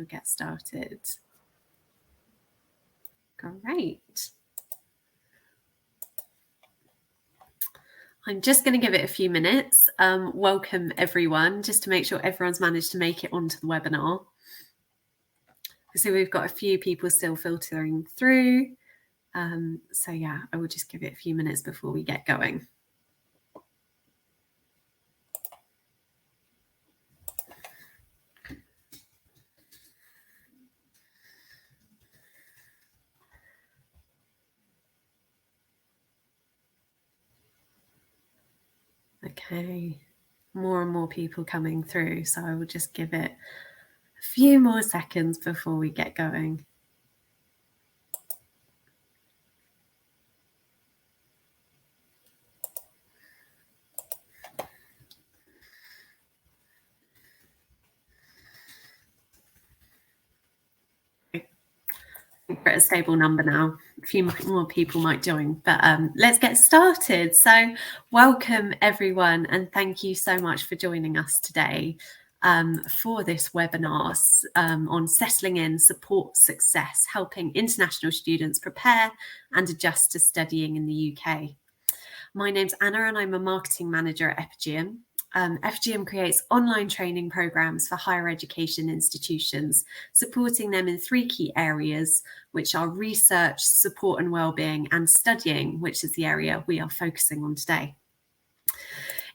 I'll get started. Great. I'm just going to give it a few minutes. Welcome everyone, just to make sure everyone's managed to make it onto the webinar. So we've got a few people still filtering through. So yeah, I will just give it a few minutes before we get going. Okay, more and more people coming through, so I will just give it a few more seconds before we get going. We're at a stable number now. A few more people might join, but let's get started. So welcome everyone, and thank you so much for joining us today for this webinar on settling in, support success, helping international students prepare and adjust to studying in the UK. My name's Anna and I'm a marketing manager at Epigeum. Epigeum creates online training programs for higher education institutions, supporting them in 3 key areas, which are research, support and wellbeing, and studying, which is the area we are focusing on today.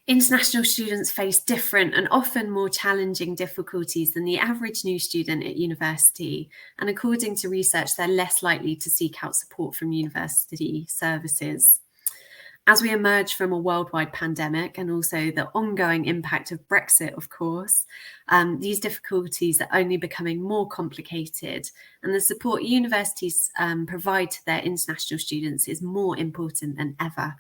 International students face different and often more challenging difficulties than the average new student at university, and according to research, they're less likely to seek out support from university services. As we emerge from a worldwide pandemic and also the ongoing impact of Brexit, of course, these difficulties are only becoming more complicated, and the support universities provide to their international students is more important than ever.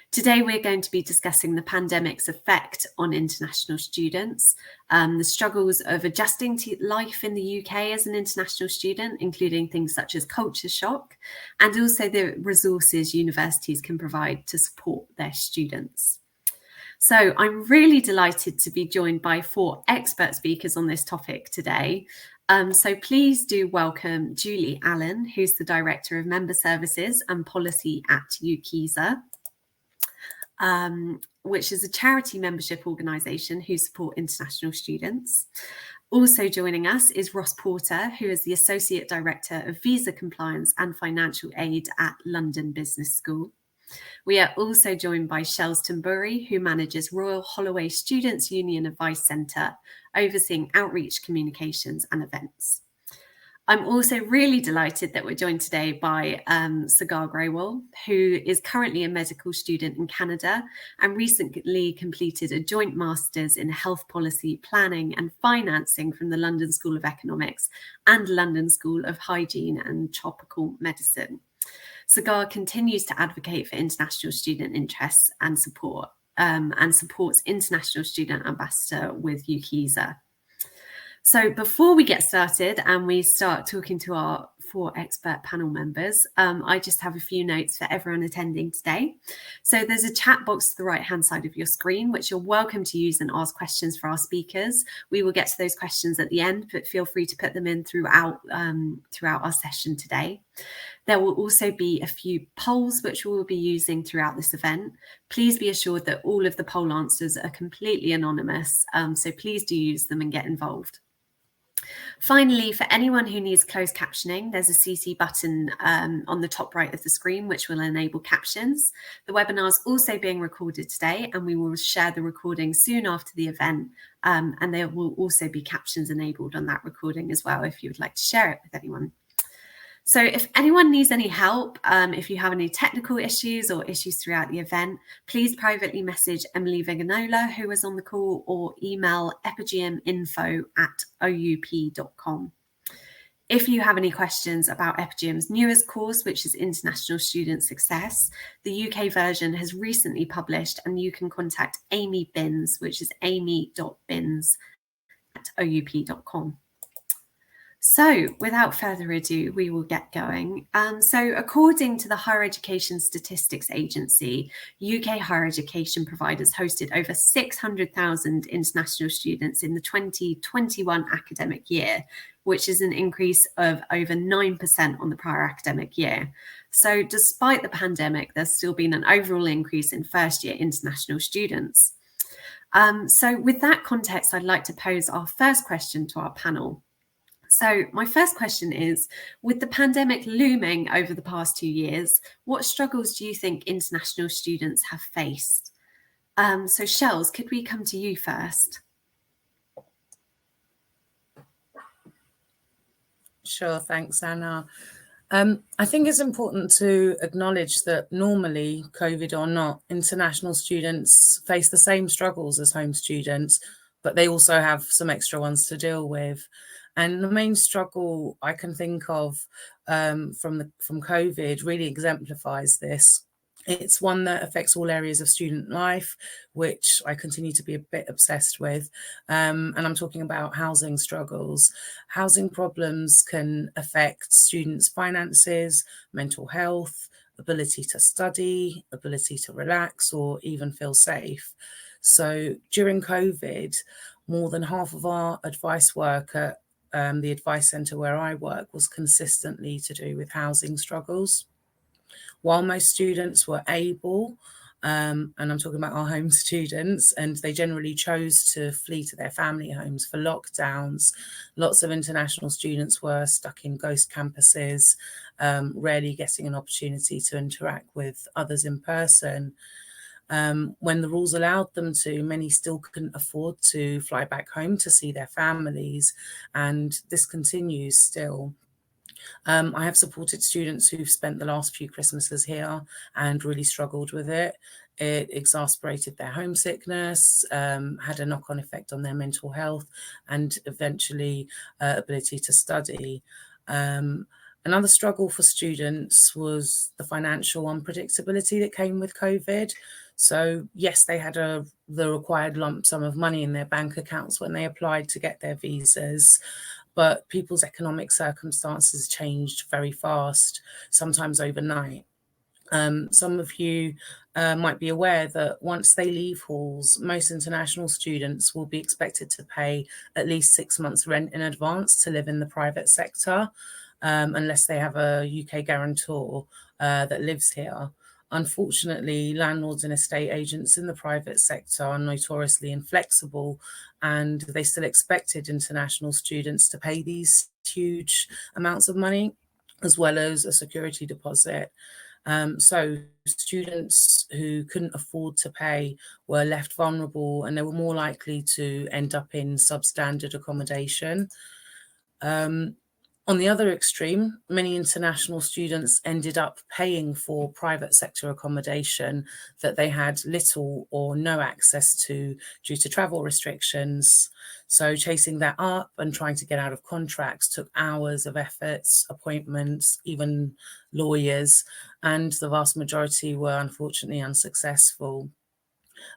Today, we're going to be discussing the pandemic's effect on international students, the struggles of adjusting to life in the UK as an international student, including things such as culture shock, and also the resources universities can provide to support their students. So I'm really delighted to be joined by 4 expert speakers on this topic today. So please do welcome Julie Allen, who's the Director of Member Services and Policy at UKESA. Which is a charity membership organisation who support international students. Also joining us is Ross Porter, who is the Associate Director of Visa Compliance and Financial Aid at London Business School. We are also joined by Shelston Burry, who manages Royal Holloway Students' Union Advice Centre, overseeing outreach, communications and events. I'm also really delighted that we're joined today by Sagar Grewal, who is currently a medical student in Canada and recently completed a joint master's in health policy, planning and financing from the London School of Economics and London School of Hygiene and Tropical Medicine. Sagar continues to advocate for international student interests and support, and supports International Student Ambassador with UKESA. So before we get started and we start talking to our 4 expert panel members, I just have a few notes for everyone attending today. So there's a chat box to the right-hand side of your screen, which you're welcome to use and ask questions for our speakers. We will get to those questions at the end, but feel free to put them in throughout our session today. There will also be a few polls which we will be using throughout this event. Please be assured that all of the poll answers are completely anonymous, so please do use them and get involved. Finally, for anyone who needs closed captioning, there's a CC button on the top right of the screen, which will enable captions. The webinar is also being recorded today, and we will share the recording soon after the event. And there will also be captions enabled on that recording as well, if you would like to share it with anyone. So if anyone needs any help, if you have any technical issues or issues throughout the event, please privately message Emily Viganola, who is on the call, or email epigeuminfo@oup.com. If you have any questions about Epigeum's newest course, which is International Student Success, the UK version has recently published, and you can contact Amy Binns, which is amy.binns@oup.com. So without further ado, we will get going. So according to the Higher Education Statistics Agency, UK higher education providers hosted over 600,000 international students in the 2021 academic year, which is an increase of over 9% on the prior academic year. So despite the pandemic, there's still been an overall increase in first-year international students. So with that context, I'd like to pose our first question to our panel. So my first question is, with the pandemic looming over the past 2 years, what struggles do you think international students have faced? So Shells, could we come to you first? Sure, thanks, Anna. I think it's important to acknowledge that normally, COVID or not, international students face the same struggles as home students, but they also have some extra ones to deal with. And the main struggle I can think of from COVID really exemplifies this. It's one that affects all areas of student life, which I continue to be a bit obsessed with. And I'm talking about housing struggles. Housing problems can affect students' finances, mental health, ability to study, ability to relax, or even feel safe. So during COVID, more than half of our advice work at the advice centre where I work was consistently to do with housing struggles. While most students were able, and I'm talking about our home students, and they generally chose to flee to their family homes for lockdowns, lots of international students were stuck in ghost campuses, rarely getting an opportunity to interact with others in person. When the rules allowed them to, many still couldn't afford to fly back home to see their families, and this continues still. I have supported students who've spent the last few Christmases here and really struggled with it. It exasperated their homesickness, had a knock-on effect on their mental health, and eventually ability to study. Another struggle for students was the financial unpredictability that came with COVID. So yes, they had the required lump sum of money in their bank accounts when they applied to get their visas, but people's economic circumstances changed very fast, sometimes overnight. Some of you might be aware that once they leave halls, most international students will be expected to pay at least 6 months rent in advance to live in the private sector, unless they have a UK guarantor that lives here. Unfortunately, landlords and estate agents in the private sector are notoriously inflexible, and they still expected international students to pay these huge amounts of money, as well as a security deposit. So students who couldn't afford to pay were left vulnerable, and they were more likely to end up in substandard accommodation. On the other extreme, many international students ended up paying for private sector accommodation that they had little or no access to due to travel restrictions. So chasing that up and trying to get out of contracts took hours of efforts, appointments, even lawyers, and the vast majority were unfortunately unsuccessful.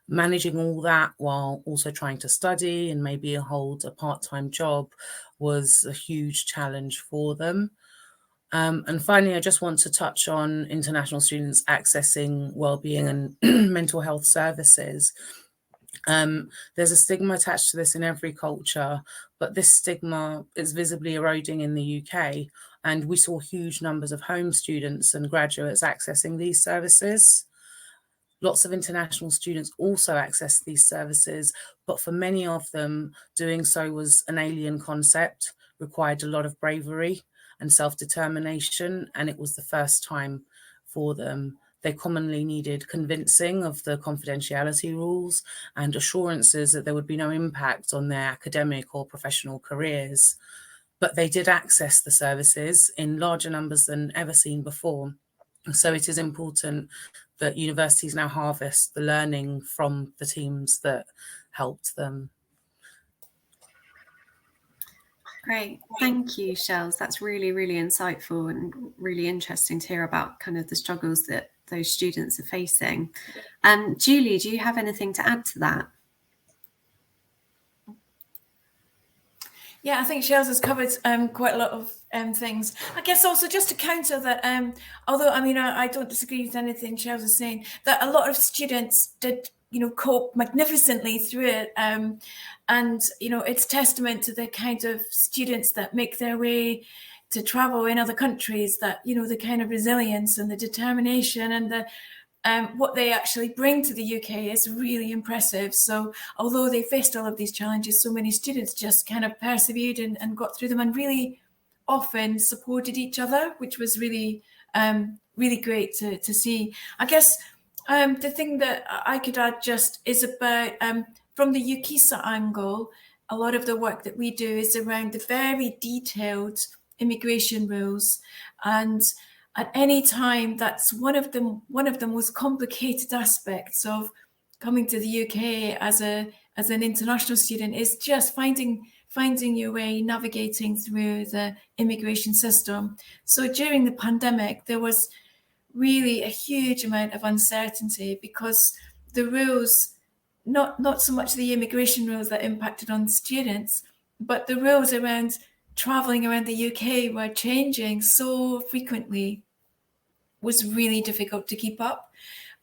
Managing all that while also trying to study and maybe hold a part-time job was a huge challenge for them. And finally, I just want to touch on international students accessing wellbeing and mental health services. There's a stigma attached to this in every culture, but this stigma is visibly eroding in the UK, and we saw huge numbers of home students and graduates accessing these services. Lots of international students also access these services, but for many of them, doing so was an alien concept, required a lot of bravery and self-determination, and it was the first time for them. They commonly needed convincing of the confidentiality rules and assurances that there would be no impact on their academic or professional careers. But they did access the services in larger numbers than ever seen before. So it is important that universities now harvest the learning from the teams that helped them. Great. Thank you, Shells. That's really, really insightful and really interesting to hear about kind of the struggles that those students are facing. Julie, do you have anything to add to that? Yeah, I think Shell's has covered quite a lot of things. I guess also just to counter that, although I mean I don't disagree with anything Shell's is saying, that a lot of students did cope magnificently through it, and it's testament to the kind of students that make their way to travel in other countries, that the kind of resilience and the determination and the what they actually bring to the UK is really impressive. So although they faced all of these challenges, so many students just kind of persevered and got through them, and really often supported each other, which was really, really great to see. I guess the thing that I could add just is about, from the UKISA angle, a lot of the work that we do is around the very detailed immigration rules, and at any time that's one of the most complicated aspects of coming to the UK as an international student, is just finding your way, navigating through the immigration system. So during the pandemic, there was really a huge amount of uncertainty because the rules, not so much the immigration rules that impacted on students, but the rules around traveling around the UK were changing so frequently, was really difficult to keep up.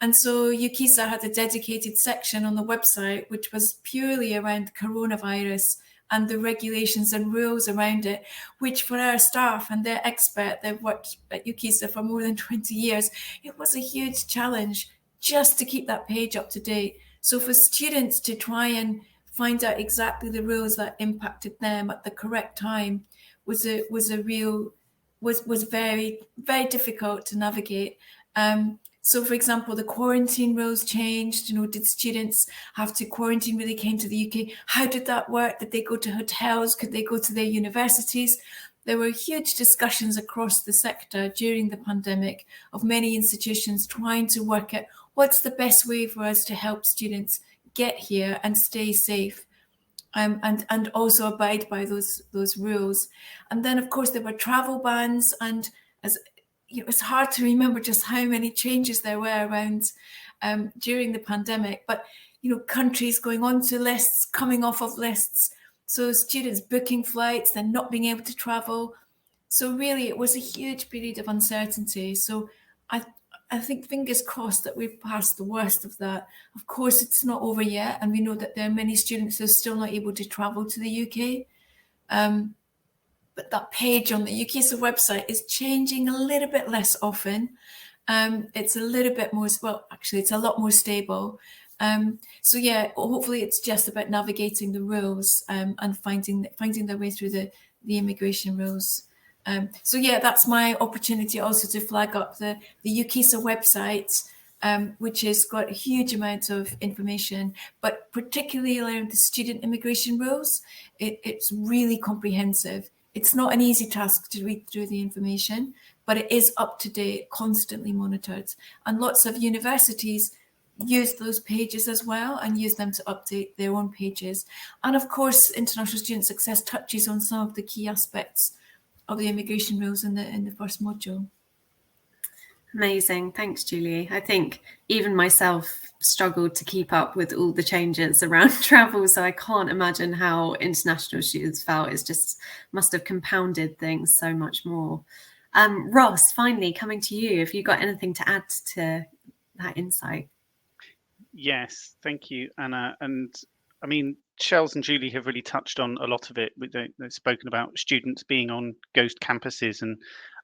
And so UKISA had a dedicated section on the website which was purely around coronavirus and the regulations and rules around it, which for our staff and their expert, they've worked at UKISA for more than 20 years, it was a huge challenge just to keep that page up to date. So for students to try and find out exactly the rules that impacted them at the correct time was very, very difficult to navigate. So, for example, the quarantine rules changed. Did students have to quarantine when they came to the UK? How did that work? Did they go to hotels? Could they go to their universities? There were huge discussions across the sector during the pandemic of many institutions trying to work out what's the best way for us to help students get here and stay safe. And also abide by those rules. And then, of course, there were travel bans, and as it's hard to remember just how many changes there were around during the pandemic. But countries going on to lists, coming off of lists, so students booking flights, then not being able to travel. So really, it was a huge period of uncertainty. So I I think fingers crossed that we've passed the worst of that. Of course, it's not over yet, and we know that there are many students who are still not able to travel to the UK. But that page on the UKISA website is changing a little bit less often. It's a little bit more, well, actually, it's a lot more stable. So yeah, hopefully it's just about navigating the rules and finding their way through the immigration rules. So yeah, that's my opportunity also to flag up the UKISA website, which has got a huge amount of information, but particularly around the student immigration rules. It's really comprehensive. It's not an easy task to read through the information, but it is up to date, constantly monitored. And lots of universities use those pages as well and use them to update their own pages. And of course, International Student Success touches on some of the key aspects of the immigration rules in the first module. Amazing. Thanks, Julie. I think even myself struggled to keep up with all the changes around travel. So I can't imagine how international students felt. It's just must have compounded things so much more. Ross, finally coming to you. Have you got anything to add to that insight? Yes, thank you, Anna. And I mean, Shells and Julie have really touched on a lot of it. They've spoken about students being on ghost campuses and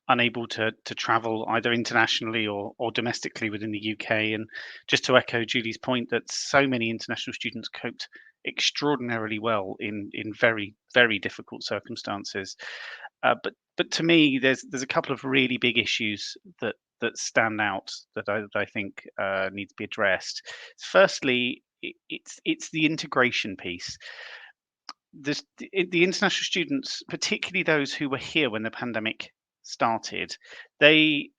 unable to travel either internationally or domestically within the UK. And just to echo Julie's point, that so many international students coped extraordinarily well in very, very difficult circumstances. But to me, there's a couple of really big issues that stand out that I think need to be addressed. Firstly, it's the integration piece. The international students, particularly those who were here when the pandemic started, they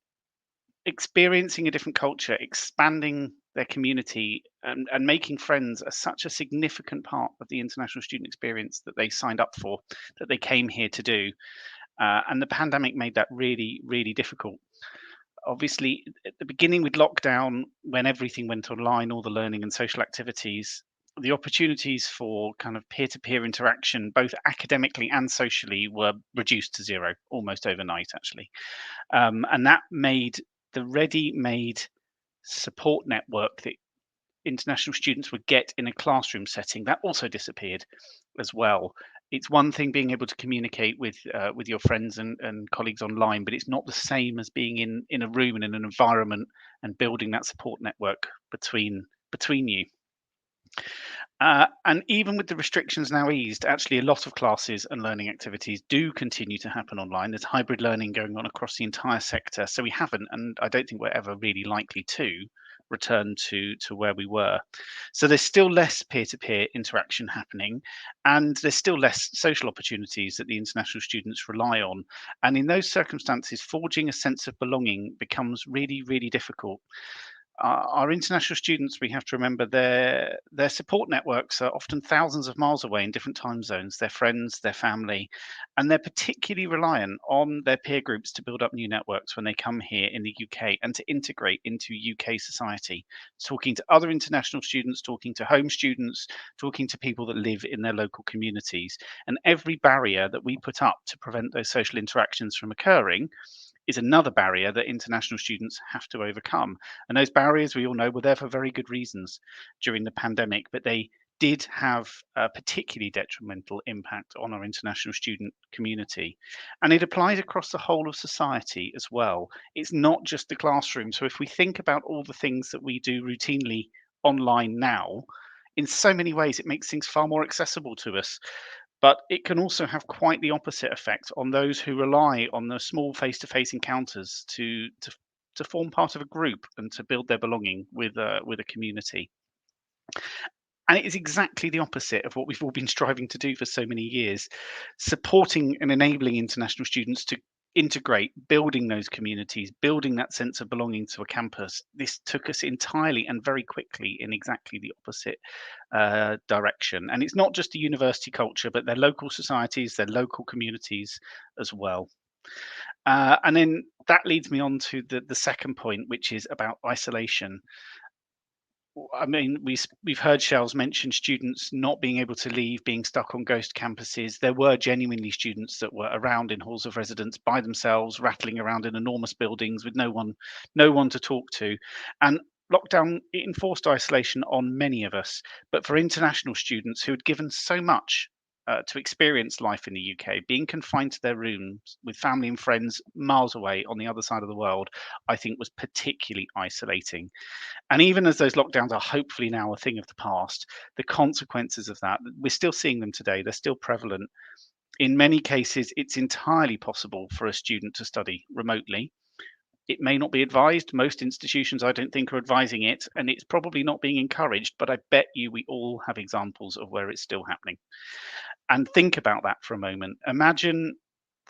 experiencing a different culture, expanding their community, and making friends are such a significant part of the international student experience that they signed up for, that they came here to do. And the pandemic made that really, really difficult. Obviously, at the beginning with lockdown, when everything went online, all the learning and social activities, the opportunities for kind of peer-to-peer interaction, both academically and socially, were reduced to zero almost overnight, actually. And that made the ready-made support network that international students would get in a classroom setting, that also disappeared as well. It's one thing being able to communicate with your friends and colleagues online, but it's not the same as being in a room and in an environment and building that support network between you. And even with the restrictions now eased, actually a lot of classes and learning activities do continue to happen online. There's hybrid learning going on across the entire sector. So we haven't, and I don't think we're ever really likely to return to where we were. So there's still less peer-to-peer interaction happening, and there's still less social opportunities that the international students rely on. And in those circumstances, forging a sense of belonging becomes really, really difficult. Our international students, we have to remember their support networks are often thousands of miles away in different time zones, their friends, their family, and they're particularly reliant on their peer groups to build up new networks when they come here in the UK and to integrate into UK society, talking to other international students, talking to home students, talking to people that live in their local communities. And every barrier that we put up to prevent those social interactions from occurring is another barrier that international students have to overcome. And those barriers, we all know, were there for very good reasons during the pandemic, but they did have a particularly detrimental impact on our international student community. And it applies across the whole of society as well. It's not just the classroom. So if we think about all the things that we do routinely online now, in so many ways, it makes things far more accessible to us. But it can also have quite the opposite effect on those who rely on the small face-to-face encounters to form part of a group and to build their belonging with a community. And it is exactly the opposite of what we've all been striving to do for so many years, supporting and enabling international students to integrate, building those communities, building that sense of belonging to a campus. This took us entirely and very quickly in exactly the opposite direction. And it's not just a university culture, but their local societies, their local communities as well. And then that leads me on to the second point, which is about isolation. I mean, we've heard Shells mention students not being able to leave, being stuck on ghost campuses. There were genuinely students that were around in halls of residence by themselves, rattling around in enormous buildings with no one to talk to. And lockdown enforced isolation on many of us. But for international students who had given so much to experience life in the UK, being confined to their rooms with family and friends miles away on the other side of the world, I think was particularly isolating. And even as those lockdowns are hopefully now a thing of the past, the consequences of that, we're still seeing them today. They're still prevalent. In many cases, it's entirely possible for a student to study remotely. It may not be advised. Most institutions, I don't think, are advising it, and it's probably not being encouraged, but I bet you we all have examples of where it's still happening. And think about that for a moment. Imagine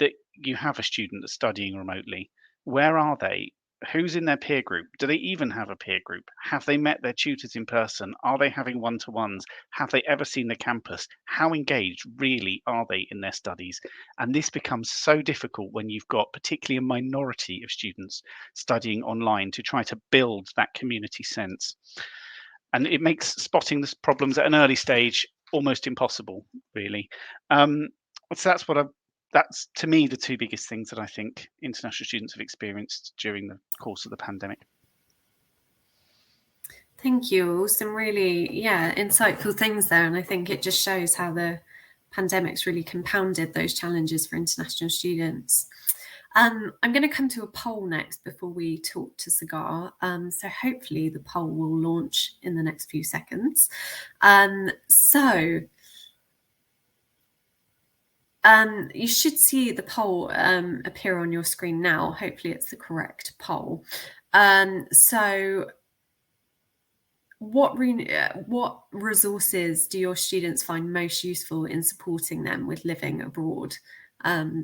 that you have a student that's studying remotely. Where are they? Who's in their peer group? Do they even have a peer group? Have they met their tutors in person? Are they having one-to-ones? Have they ever seen the campus? How engaged really are they in their studies? And this becomes so difficult when you've got particularly a minority of students studying online to try to build that community sense. And it makes spotting the problems at an early stage almost impossible, really. So that's to me the two biggest things that I think international students have experienced during the course of the pandemic. Thank you. Some really, insightful things there. And I think it just shows how the pandemic's really compounded those challenges for international students. I'm going to come to a poll next before we talk to Sagar. So hopefully the poll will launch in the next few seconds. You should see the poll appear on your screen now. Hopefully it's the correct poll. So what resources do your students find most useful in supporting them with living abroad?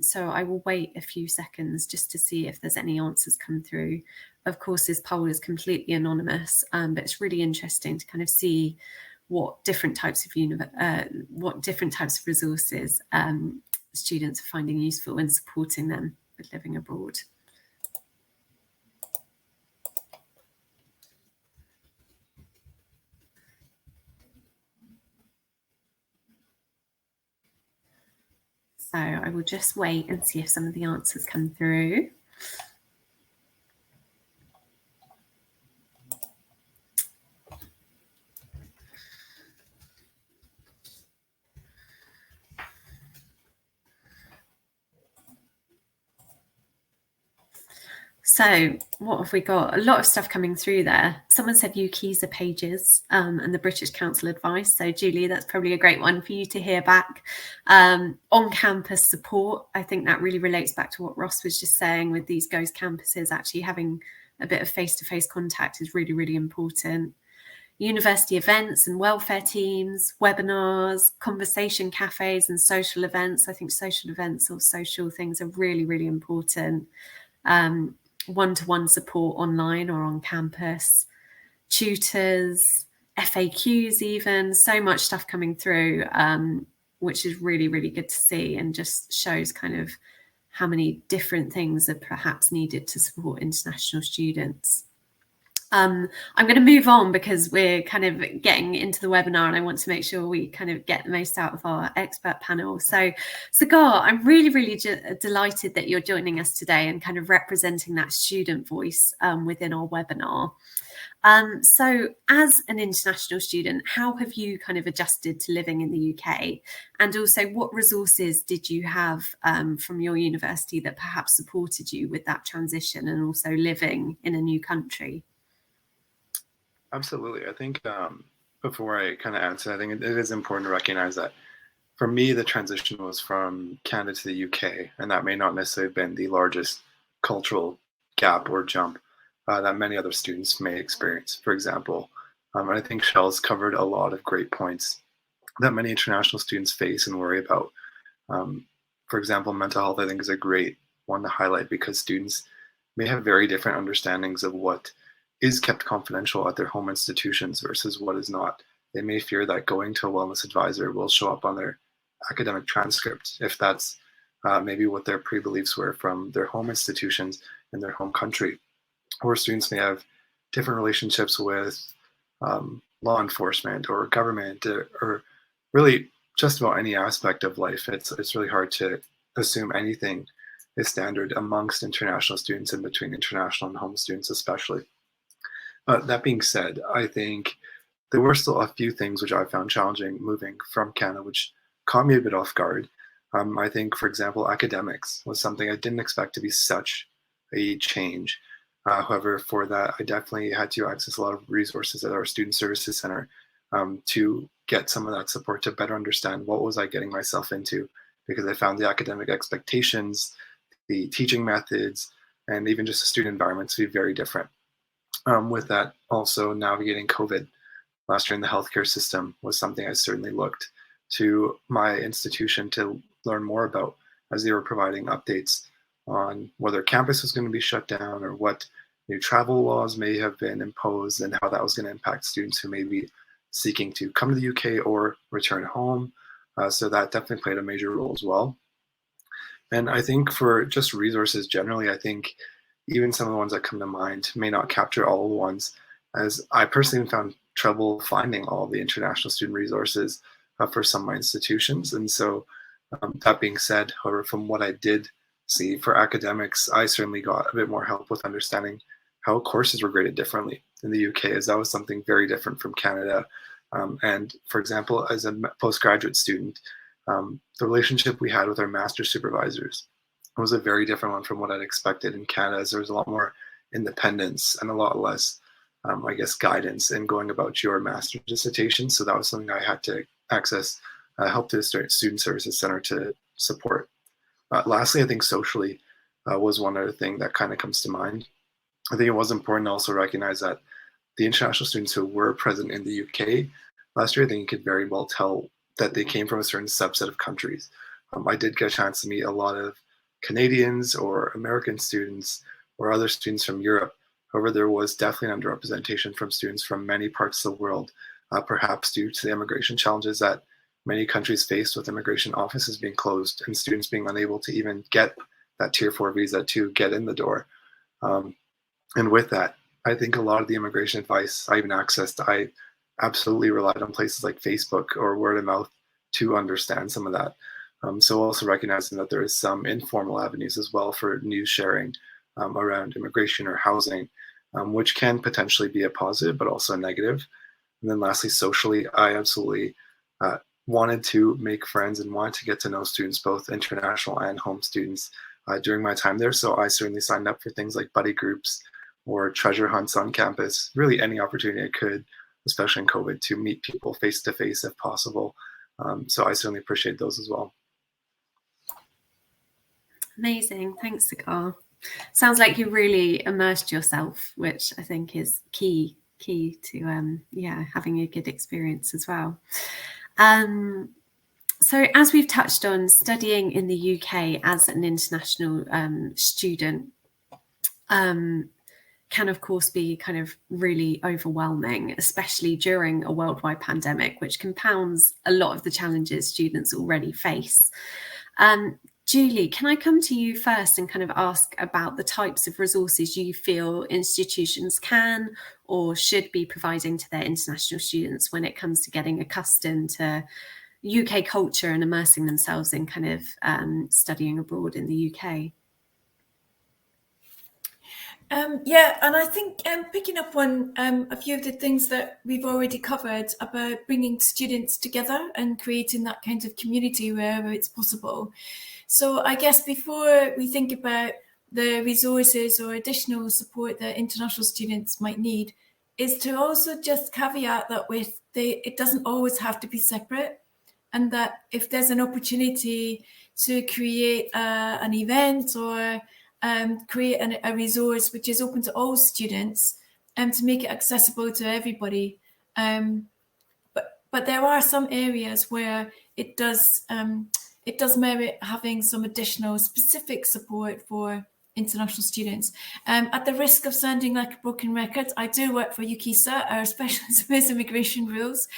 So I will wait a few seconds just to see if there's any answers come through. Of course, this poll is completely anonymous, but it's really interesting to kind of see what different types of resources students are finding useful in supporting them with living abroad. So I will just wait and see if some of the answers come through. So what have we got? A lot of stuff coming through there. Someone said UKISA pages and the British Council advice. So Julie, that's probably a great one for you to hear back. On-campus support, I think that really relates back to what Ross was just saying with these ghost campuses. Actually having a bit of face-to-face contact is really, really important. University events and welfare teams, webinars, conversation cafes and social events. I think social events or social things are really, really important. One-to-one support online or on campus, tutors, FAQs even, so much stuff coming through, which is really, really good to see and just shows kind of how many different things are perhaps needed to support international students. I'm going to move on because we're kind of getting into the webinar and I want to make sure we kind of get the most out of our expert panel. So Sagar, I'm really, really delighted that you're joining us today and kind of representing that student voice within our webinar. So as an international student, how have you kind of adjusted to living in the UK? And also what resources did you have from your university that perhaps supported you with that transition and also living in a new country? Absolutely. I think before I kind of answer, I think it is important to recognize that for me, the transition was from Canada to the UK, and that may not necessarily have been the largest cultural gap or jump that many other students may experience, for example. And I think Shell's covered a lot of great points that many international students face and worry about. For example, mental health, I think, is a great one to highlight because students may have very different understandings of what is kept confidential at their home institutions versus what is not. They may fear that going to a wellness advisor will show up on their academic transcript if that's maybe what their pre-beliefs were from their home institutions in their home country. Or students may have different relationships with law enforcement or government or really just about any aspect of life. It's really hard to assume anything is standard amongst international students and between international and home students especially. That being said, I think there were still a few things which I found challenging moving from Canada, which caught me a bit off guard. I think, for example, academics was something I didn't expect to be such a change. However, for that, I definitely had to access a lot of resources at our Student Services Center to get some of that support to better understand what was I getting myself into, because I found the academic expectations, the teaching methods, and even just the student environment to be very different. With that, also navigating COVID last year in the healthcare system was something I certainly looked to my institution to learn more about as they were providing updates on whether campus was going to be shut down or what new travel laws may have been imposed and how that was going to impact students who may be seeking to come to the UK or return home. So that definitely played a major role as well. And I think for just resources generally, I think even some of the ones that come to mind may not capture all the ones, as I personally found trouble finding all the international student resources for some of my institutions. And so that being said, however, from what I did see for academics, I certainly got a bit more help with understanding how courses were graded differently in the UK, as that was something very different from Canada. And for example, as a postgraduate student, the relationship we had with our master supervisors was a very different one from what I'd expected in Canada, as there was a lot more independence and a lot less, I guess, guidance in going about your master's dissertation. So that was something I had to access help to the Student Services Center to support. Lastly, I think socially was one other thing that kind of comes to mind. I think it was important to also recognize that the international students who were present in the UK last year, I think you could very well tell that they came from a certain subset of countries. I did get a chance to meet a lot of Canadians or American students or other students from Europe. However, there was definitely an underrepresentation from students from many parts of the world, perhaps due to the immigration challenges that many countries faced with immigration offices being closed and students being unable to even get that Tier 4 visa to get in the door. And with that, I think a lot of the immigration advice I even accessed, I absolutely relied on places like Facebook or word of mouth to understand some of that. So also recognizing that there is some informal avenues as well for news sharing around immigration or housing, which can potentially be a positive, but also a negative. And then lastly, socially, I absolutely wanted to make friends and wanted to get to know students, both international and home students, during my time there. So I certainly signed up for things like buddy groups or treasure hunts on campus, really any opportunity I could, especially in COVID, to meet people face to face if possible. So I certainly appreciate those as well. Amazing. Thanks, Sagar. Sounds like you really immersed yourself, which I think is key to having a good experience as well. So as we've touched on, studying in the UK as an international student can of course be kind of really overwhelming, especially during a worldwide pandemic, which compounds a lot of the challenges students already face. Julie, can I come to you first and kind of ask about the types of resources you feel institutions can or should be providing to their international students when it comes to getting accustomed to UK culture and immersing themselves in kind of studying abroad in the UK? Yeah, and I think picking up on a few of the things that we've already covered about bringing students together and creating that kind of community wherever it's possible. So I guess before we think about the resources or additional support that international students might need, is to also just caveat that it doesn't always have to be separate, and that if there's an opportunity to create an event or create a resource which is open to all students and to make it accessible to everybody. But there are some areas where it does merit having some additional specific support for international students. At the risk of sounding like a broken record, I do work for UKISA, our specialist in immigration rules.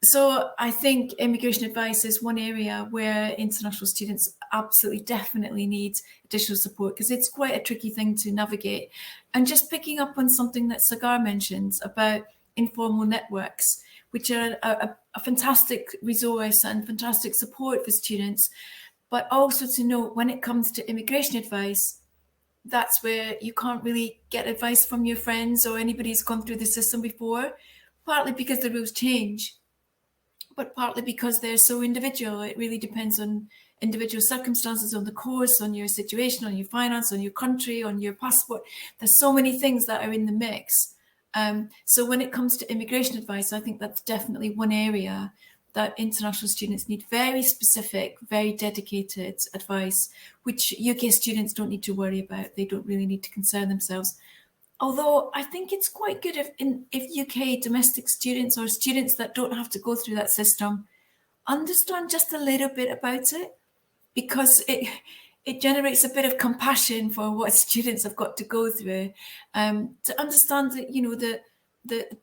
So I think immigration advice is one area where international students absolutely definitely need additional support, because it's quite a tricky thing to navigate. And just picking up on something that Sagar mentioned about informal networks, which are a fantastic resource and fantastic support for students, but also to note when it comes to immigration advice, that's where you can't really get advice from your friends or anybody who's gone through the system before, partly because the rules change, but partly because they're so individual. It really depends on individual circumstances, on the course, on your situation, on your finance, on your country, on your passport. There's so many things that are in the mix. So when it comes to immigration advice, I think that's definitely one area that international students need very specific, very dedicated advice, which UK students don't need to worry about. They don't really need to concern themselves. Although I think it's quite good if UK domestic students or students that don't have to go through that system understand just a little bit about it, because it generates a bit of compassion for what students have got to go through, to understand that, you know, the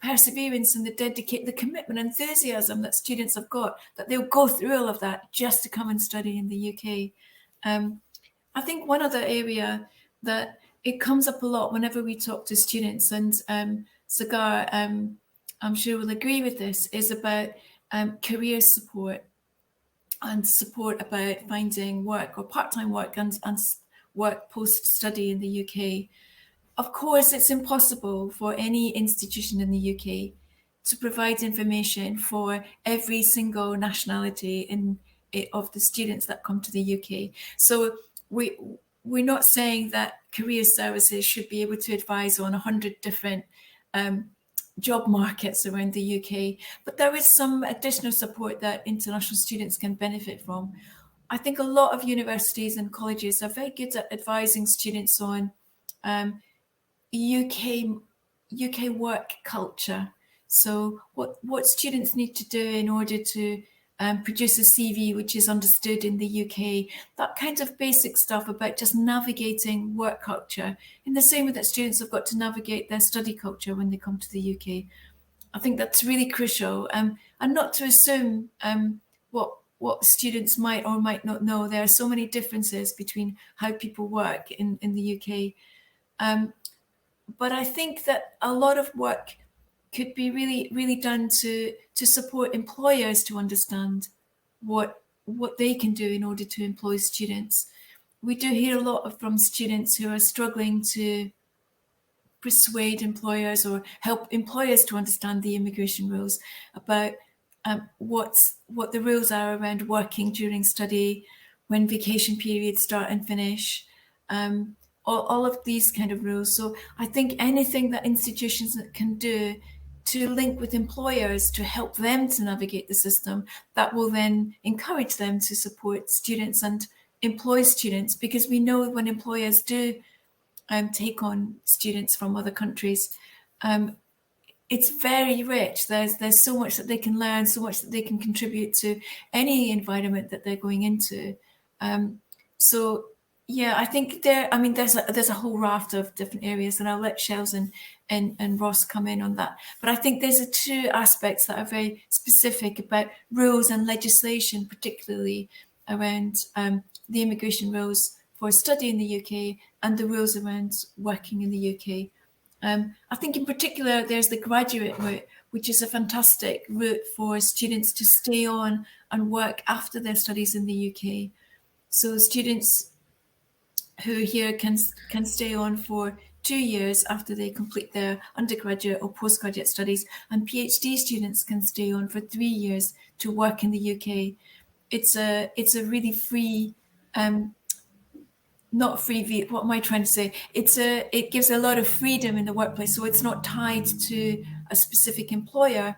perseverance and the commitment, enthusiasm that students have got, that they'll go through all of that just to come and study in the UK. I think one other area that it comes up a lot whenever we talk to students, and Sagar, I'm sure will agree with this, is about career support and support about finding work or part-time work and work post-study in the UK. Of course, it's impossible for any institution in the UK to provide information for every single nationality of the students that come to the UK. So we're not saying that career services should be able to advise on 100 different job markets around the UK, but there is some additional support that international students can benefit from. I think a lot of universities and colleges are very good at advising students on UK work culture. So what students need to do in order to produce a CV which is understood in the UK, that kind of basic stuff about just navigating work culture in the same way that students have got to navigate their study culture when they come to the UK. I think that's really crucial, and not to assume what students might or might not know. There are so many differences between how people work in the UK. But I think that a lot of work could be really, really done to support employers to understand what what they can do in order to employ students. We do hear a lot from students who are struggling to persuade employers or help employers to understand the immigration rules, about what the rules are around working during study, when vacation periods start and finish, all of these kind of rules. So I think anything that institutions can do to link with employers to help them to navigate the system, that will then encourage them to support students and employ students, because we know when employers do take on students from other countries, it's very rich. There's so much that they can learn, so much that they can contribute to any environment that they're going into. So yeah, I think there's a whole raft of different areas, and I'll let Shells and Ross come in on that. But I think there's two aspects that are very specific about rules and legislation, particularly around the immigration rules for study in the UK and the rules around working in the UK. I think in particular, there's the graduate route, which is a fantastic route for students to stay on and work after their studies in the UK. So students who here can stay on for 2 years after they complete their undergraduate or postgraduate studies, and PhD students can stay on for 3 years to work in the UK. It's a really free, not free, what am I trying to say? It gives a lot of freedom in the workplace, so it's not tied to a specific employer,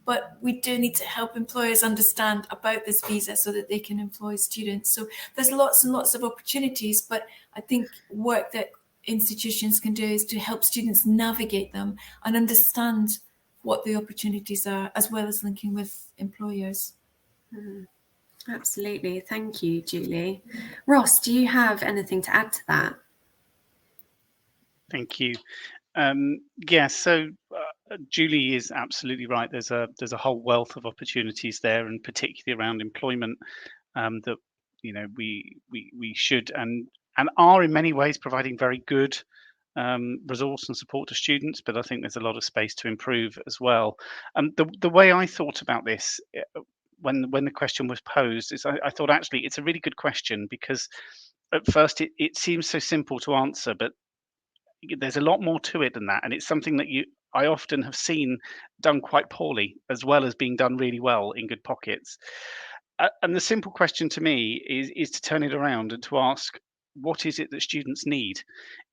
but we do need to help employers understand about this visa so that they can employ students. So there's lots and lots of opportunities, but I think work that institutions can do is to help students navigate them and understand what the opportunities are, as well as linking with employers. Absolutely. Thank you, Julie. Ross, do you have anything to add to that? Thank you. So Julie is absolutely right. There's a whole wealth of opportunities there, and particularly around employment, that we should and are in many ways providing very good resource and support to students. But I think there's a lot of space to improve as well. The way I thought about this when the question was posed is I thought actually it's a really good question, because at first it seems so simple to answer, but there's a lot more to it than that, and it's something that I often have seen done quite poorly, as well as being done really well in good pockets. And the simple question to me is to turn it around and to ask, what is it that students need?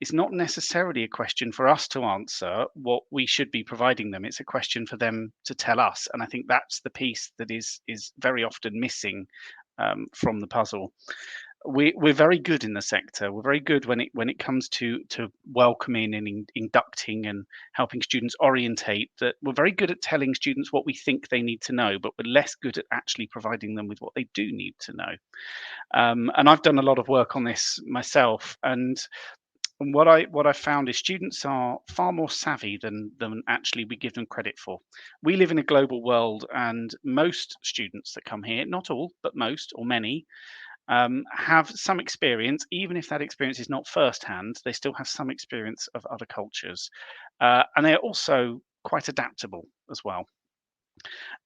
It's not necessarily a question for us to answer what we should be providing them. It's a question for them to tell us, and I think that's the piece that is very often missing from the puzzle. We're very good in the sector. We're very good when it comes to welcoming and inducting and helping students orientate. That we're very good at telling students what we think they need to know, but we're less good at actually providing them with what they do need to know. And I've done a lot of work on this myself, and what I found is students are far more savvy than actually we give them credit for. We live in a global world, and most students that come here, not all, but most or many, have some experience. Even if that experience is not firsthand, they still have some experience of other cultures, and they're also quite adaptable as well.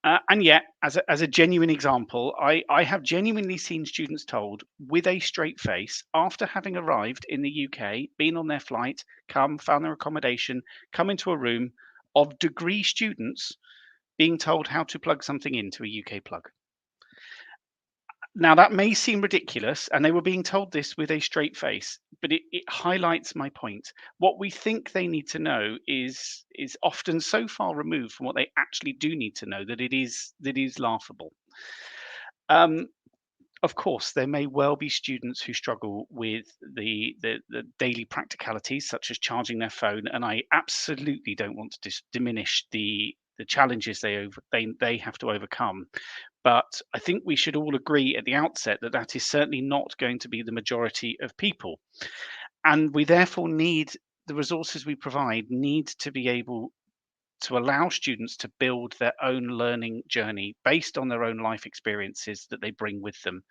And yet, as a genuine example, I have genuinely seen students told with a straight face, after having arrived in the UK, been on their flight, found their accommodation, come into a room, of degree students being told how to plug something into a UK plug. Now, that may seem ridiculous, and they were being told this with a straight face, but it highlights my point. What we think they need to know is often so far removed from what they actually do need to know that it is laughable. Of course, there may well be students who struggle with the daily practicalities, such as charging their phone, and I absolutely don't want to diminish the challenges they have to overcome. But I think we should all agree at the outset that that is certainly not going to be the majority of people. And we therefore need the resources we provide need to be able to allow students to build their own learning journey based on their own life experiences that they bring with them.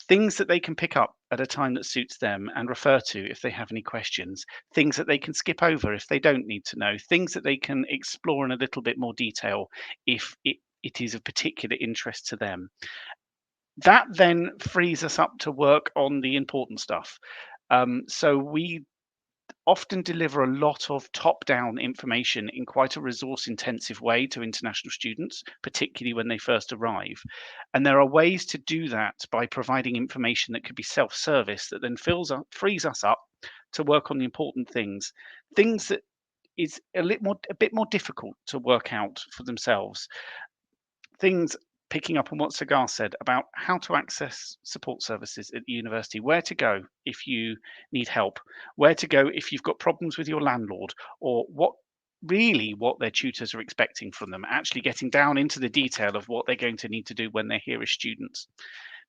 Things that they can pick up at a time that suits them and refer to if they have any questions, things that they can skip over if they don't need to know, things that they can explore in a little bit more detail if it is of particular interest to them. That then frees us up to work on the important stuff. So we often deliver a lot of top-down information in quite a resource-intensive way to international students, particularly when they first arrive. And there are ways to do that by providing information that could be self-service that then frees us up to work on the important things that is a bit more difficult to work out for themselves. Things picking up on what Sagar said about how to access support services at the university, where to go if you need help, where to go if you've got problems with your landlord, or what their tutors are expecting from them, actually getting down into the detail of what they're going to need to do when they're here as students.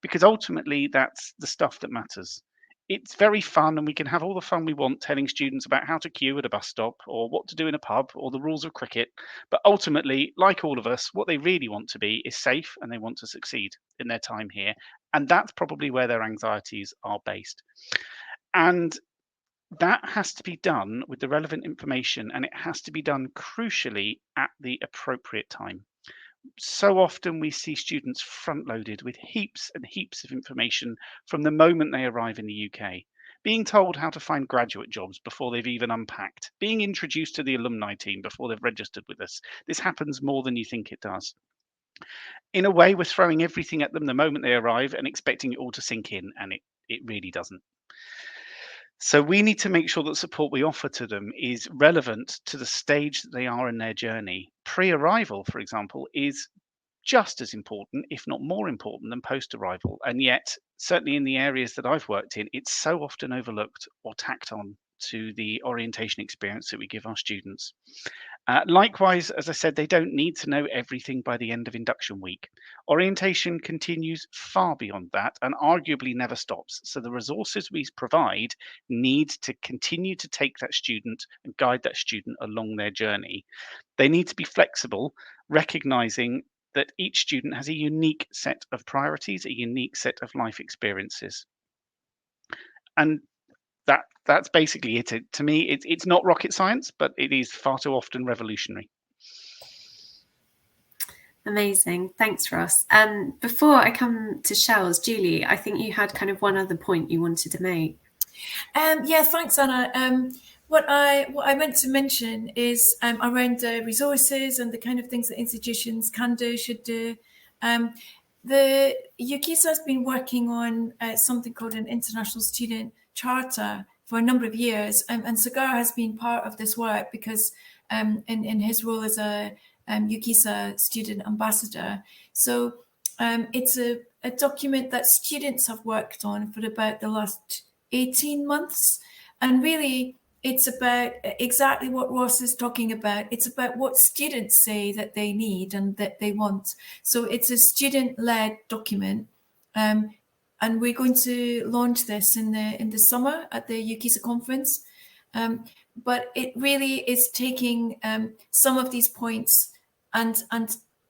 Because ultimately, that's the stuff that matters. It's very fun, and we can have all the fun we want telling students about how to queue at a bus stop or what to do in a pub or the rules of cricket. But ultimately, like all of us, what they really want to be is safe, and they want to succeed in their time here. And that's probably where their anxieties are based. And that has to be done with the relevant information, and it has to be done crucially at the appropriate time. So often we see students front loaded with heaps and heaps of information from the moment they arrive in the UK, being told how to find graduate jobs before they've even unpacked, being introduced to the alumni team before they've registered with us. This happens more than you think it does. In a way, we're throwing everything at them the moment they arrive and expecting it all to sink in, and it really doesn't. So we need to make sure that support we offer to them is relevant to the stage that they are in their journey. Pre-arrival, for example, is just as important, if not more important, than post-arrival. And yet, certainly in the areas that I've worked in, it's so often overlooked or tacked on to the orientation experience that we give our students. Likewise, as I said, they don't need to know everything by the end of induction week. Orientation continues far beyond that and arguably never stops. So the resources we provide need to continue to take that student and guide that student along their journey. They need to be flexible, recognizing that each student has a unique set of priorities, a unique set of life experiences. And that's basically it. To me, it's not rocket science, but it is far too often revolutionary. Amazing. Thanks, Ross. Before I come to Shells, Julie, I think you had kind of one other point you wanted to make. Yeah, thanks, Anna. What I meant to mention is around the resources and the kind of things that institutions can do, should do. The UKISA has been working on something called an International Student Charter for a number of years, and Sagar has been part of this work because in his role as a UKISA student ambassador. So it's a document that students have worked on for about the last 18 months. And really, it's about exactly what Ross is talking about. It's about what students say that they need and that they want. So it's a student-led document. And we're going to launch this in the summer at the UKISA conference. But it really is taking some of these points and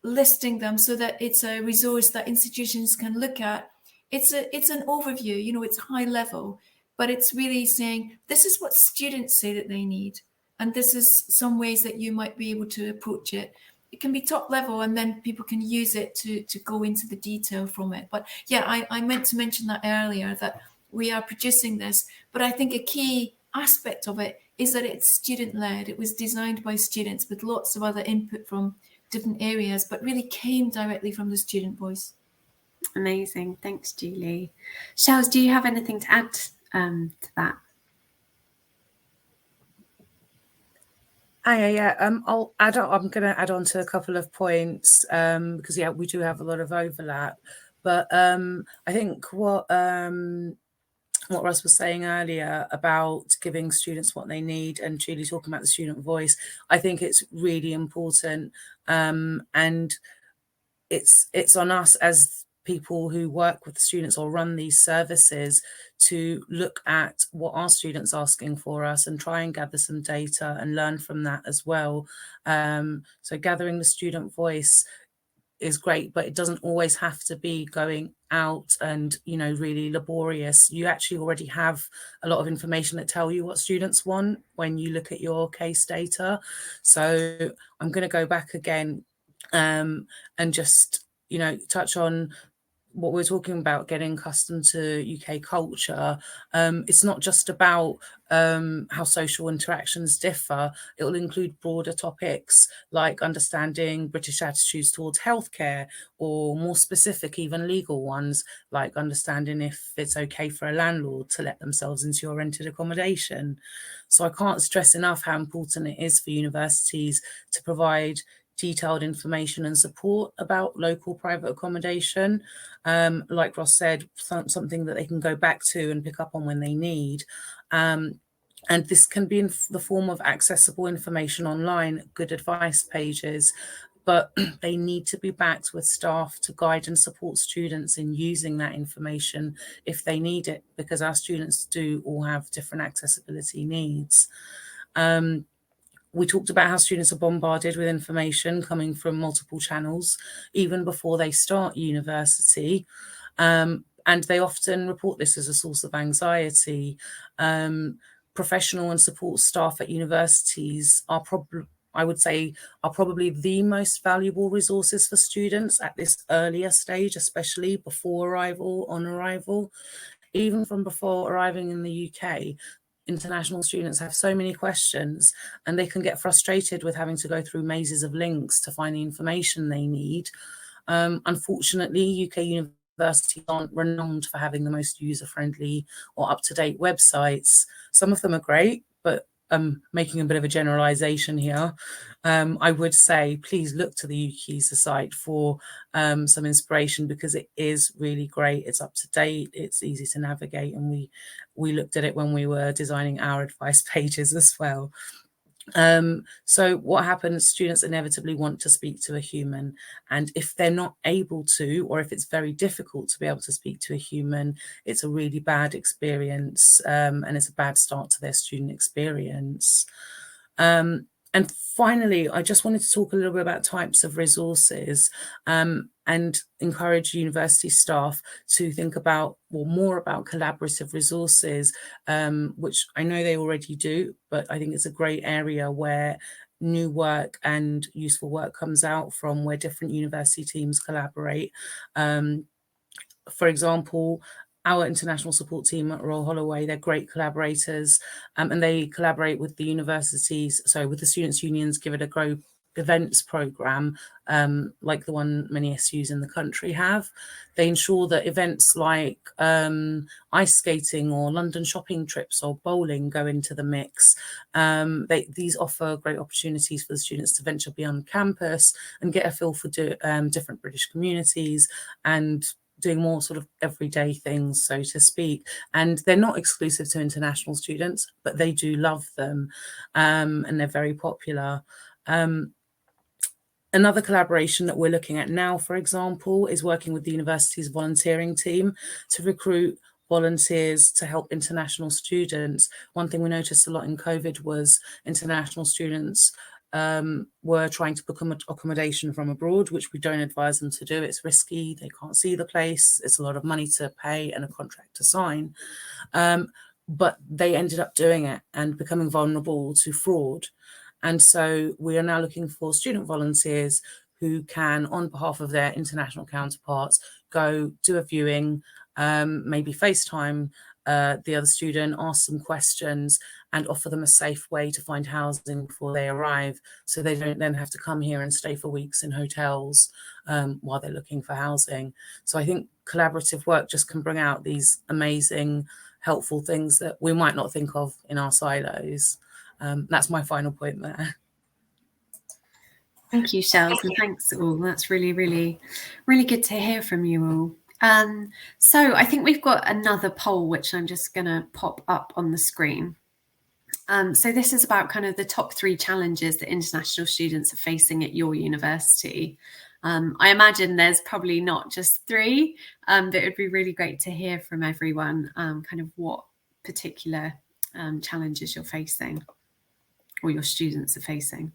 listing them so that it's a resource that institutions can look at. It's an overview, it's high level, but it's really saying this is what students say that they need, and this is some ways that you might be able to approach it. It can be top level, and then people can use it to go into the detail from it. But yeah, I meant to mention that earlier, that we are producing this, but I think a key aspect of it is that it's student-led. It was designed by students with lots of other input from different areas, but really came directly from the student voice. Amazing. Thanks, Julie. Shells, do you have anything to add to that? Yeah. I'll add on. I'm going to add on to a couple of points because we do have a lot of overlap. But I think what Russ was saying earlier about giving students what they need, and Julie talking about the student voice, I think it's really important, and it's on us as people who work with students or run these services to look at what our students are asking for us and try and gather some data and learn from that as well. So gathering the student voice is great, but it doesn't always have to be going out and really laborious. You actually already have a lot of information that tell you what students want when you look at your case data. So I'm going to go back again and just touch on what we're talking about, getting accustomed to UK culture, it's not just about how social interactions differ. It will include broader topics like understanding British attitudes towards healthcare, or more specific, even legal ones, like understanding if it's okay for a landlord to let themselves into your rented accommodation. So I can't stress enough how important it is for universities to provide detailed information and support about local private accommodation. Like Ross said, something that they can go back to and pick up on when they need. And this can be in the form of accessible information online, good advice pages, but they need to be backed with staff to guide and support students in using that information if they need it, because our students do all have different accessibility needs. We talked about how students are bombarded with information coming from multiple channels, even before they start university. And they often report this as a source of anxiety. Professional and support staff at universities are probably the most valuable resources for students at this earlier stage, especially before arrival, on arrival. Even from before arriving in the UK, international students have so many questions, and they can get frustrated with having to go through mazes of links to find the information they need. Unfortunately, UK universities aren't renowned for having the most user-friendly or up-to-date websites. Some of them are great, but making a bit of a generalization here, I would say please look to the UKISA site for some inspiration, because it is really great. It's up to date, it's easy to navigate, and we looked at it when we were designing our advice pages as well. So what happens, students inevitably want to speak to a human, and if they're not able to, or if it's very difficult to be able to speak to a human, it's a really bad experience, and it's a bad start to their student experience. And finally, I just wanted to talk a little bit about types of resources, and encourage university staff to think about, or more about, collaborative resources, which I know they already do, but I think it's a great area where new work and useful work comes out from, where different university teams collaborate. For example, our international support team at Royal Holloway, they're great collaborators, and they collaborate with the universities, so with the students' unions, Give It a Go events programme, like the one many SUs in the country have. They ensure that events like ice skating or London shopping trips or bowling go into the mix. These offer great opportunities for the students to venture beyond campus and get a feel for different British communities, and doing more sort of everyday things, so to speak. And they're not exclusive to international students, but they do love them, and they're very popular. Another collaboration that we're looking at now, for example, is working with the university's volunteering team to recruit volunteers to help international students. One thing we noticed a lot in COVID was international students were trying to book accommodation from abroad, which we don't advise them to do. It's risky, they can't see the place, it's a lot of money to pay and a contract to sign. But they ended up doing it and becoming vulnerable to fraud. And so we are now looking for student volunteers who can, on behalf of their international counterparts, go do a viewing, maybe FaceTime the other student, ask some questions, and offer them a safe way to find housing before they arrive, so they don't then have to come here and stay for weeks in hotels while they're looking for housing. So I think collaborative work just can bring out these amazing, helpful things that we might not think of in our silos. That's my final point there. Thank you, Shells, and thanks all. That's really, really, really good to hear from you all. So I think we've got another poll, which I'm just going to pop up on the screen. So this is about kind of the top 3 challenges that international students are facing at your university. I imagine there's probably not just 3, but it would be really great to hear from everyone kind of what particular challenges you're facing or your students are facing.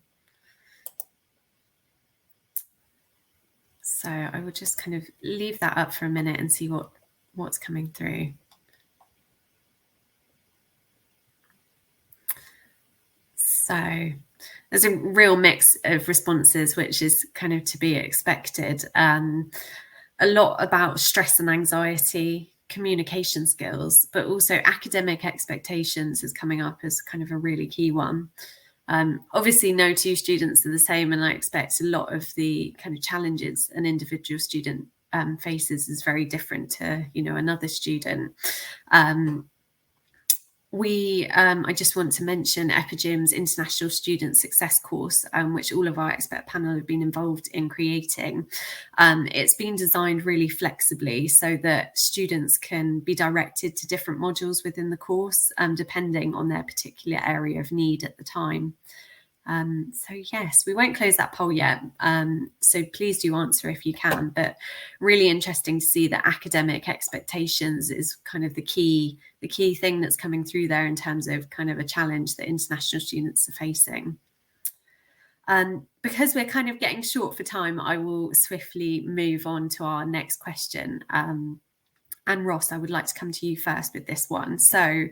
So I will just kind of leave that up for a minute and see what's coming through. So there's a real mix of responses, which is kind of to be expected. a lot about stress and anxiety, communication skills, but also academic expectations is coming up as kind of a really key one. Obviously, no two students are the same, and I expect a lot of the kind of challenges an individual student faces is very different to, you know, another student. I just want to mention Epigym's International Student Success course, which all of our expert panel have been involved in creating. It's been designed really flexibly so that students can be directed to different modules within the course, depending on their particular area of need at the time. So yes, we won't close that poll yet, so please do answer if you can, but really interesting to see that academic expectations is kind of the key thing that's coming through there in terms of kind of a challenge that international students are facing. Because we're kind of getting short for time, I will swiftly move on to our next question. And Ross, I would like to come to you first with this one. So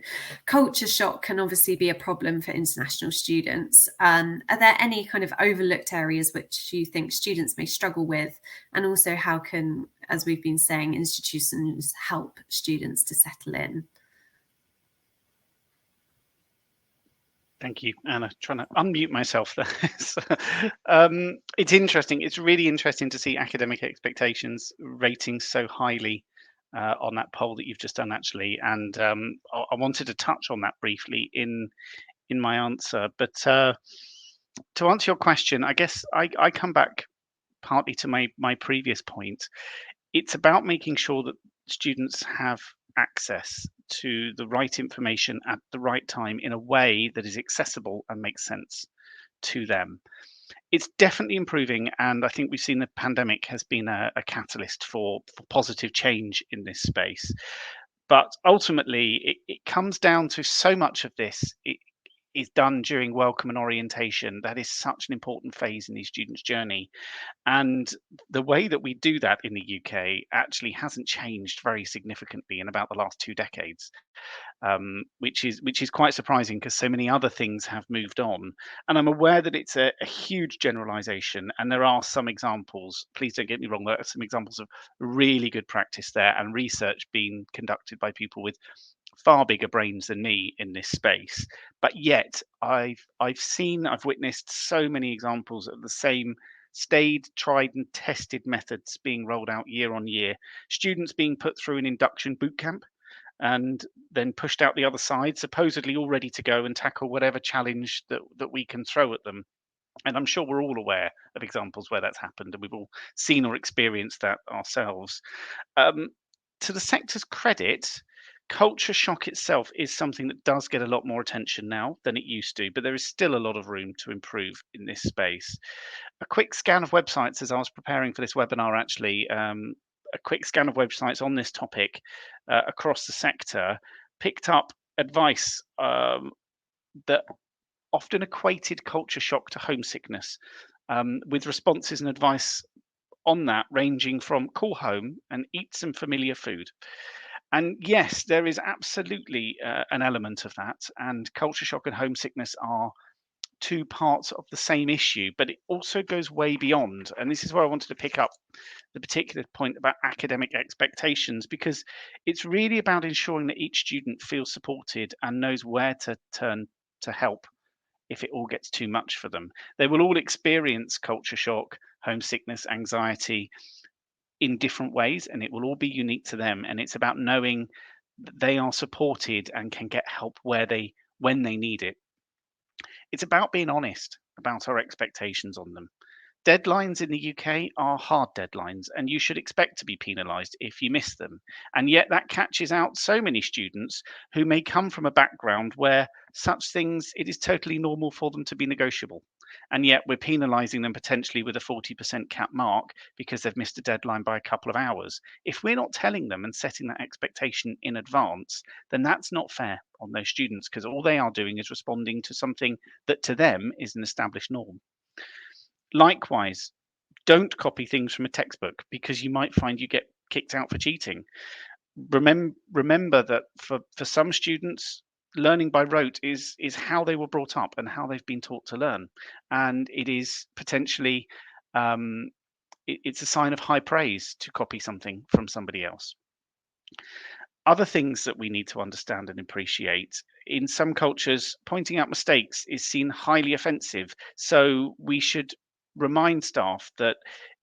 culture shock can obviously be a problem for international students. Are there any kind of overlooked areas which you think students may struggle with? And also how can, as we've been saying, institutions help students to settle in? Thank you, Anna. Trying to unmute myself there. So, it's interesting. It's really interesting to see academic expectations rating so highly on that poll that you've just done, actually. And I wanted to touch on that briefly in my answer. But to answer your question, I guess I come back partly to my previous point. It's about making sure that students have access to the right information at the right time in a way that is accessible and makes sense to them. It's definitely improving, and I think we've seen the pandemic has been a catalyst for positive change in this space. But ultimately, it comes down to so much of this. It is done during welcome and orientation. That is such an important phase in these students' journey. And the way that we do that in the UK actually hasn't changed very significantly in about the last 2 decades, which is quite surprising because so many other things have moved on. And I'm aware that it's a huge generalization, and there are some examples. Please don't get me wrong. There are some examples of really good practice there and research being conducted by people with far bigger brains than me in this space. But yet, I've witnessed so many examples of the same staid, tried and tested methods being rolled out year on year. Students being put through an induction boot camp and then pushed out the other side, supposedly all ready to go and tackle whatever challenge that we can throw at them. And I'm sure we're all aware of examples where that's happened, and we've all seen or experienced that ourselves. To the sector's credit, culture shock itself is something that does get a lot more attention now than it used to, but there is still a lot of room to improve in this space. A quick scan of websites as I was preparing for this webinar, actually, a quick scan of websites on this topic across the sector picked up advice that often equated culture shock to homesickness, with responses and advice on that ranging from call home and eat some familiar food. And yes, there is absolutely an element of that, and culture shock and homesickness are two parts of the same issue, but it also goes way beyond. And this is where I wanted to pick up the particular point about academic expectations, because it's really about ensuring that each student feels supported and knows where to turn to help if it all gets too much for them. They will all experience culture shock, homesickness, anxiety in different ways, and it will all be unique to them. And it's about knowing that they are supported and can get help when they need it. It's about being honest about our expectations on them. Deadlines in the UK are hard deadlines, and you should expect to be penalised if you miss them. And yet, that catches out so many students who may come from a background where such things, it is totally normal for them to be negotiable. And yet, we're penalising them potentially with a 40% cap mark because they've missed a deadline by a couple of hours. If we're not telling them and setting that expectation in advance, then that's not fair on those students, because all they are doing is responding to something that to them is an established norm. Likewise, don't copy things from a textbook because you might find you get kicked out for cheating. Remember that for some students, learning by rote is how they were brought up and how they've been taught to learn, and it is potentially it's a sign of high praise to copy something from somebody else. Other things that we need to understand and appreciate: in some cultures, pointing out mistakes is seen highly offensive. So we should remind staff that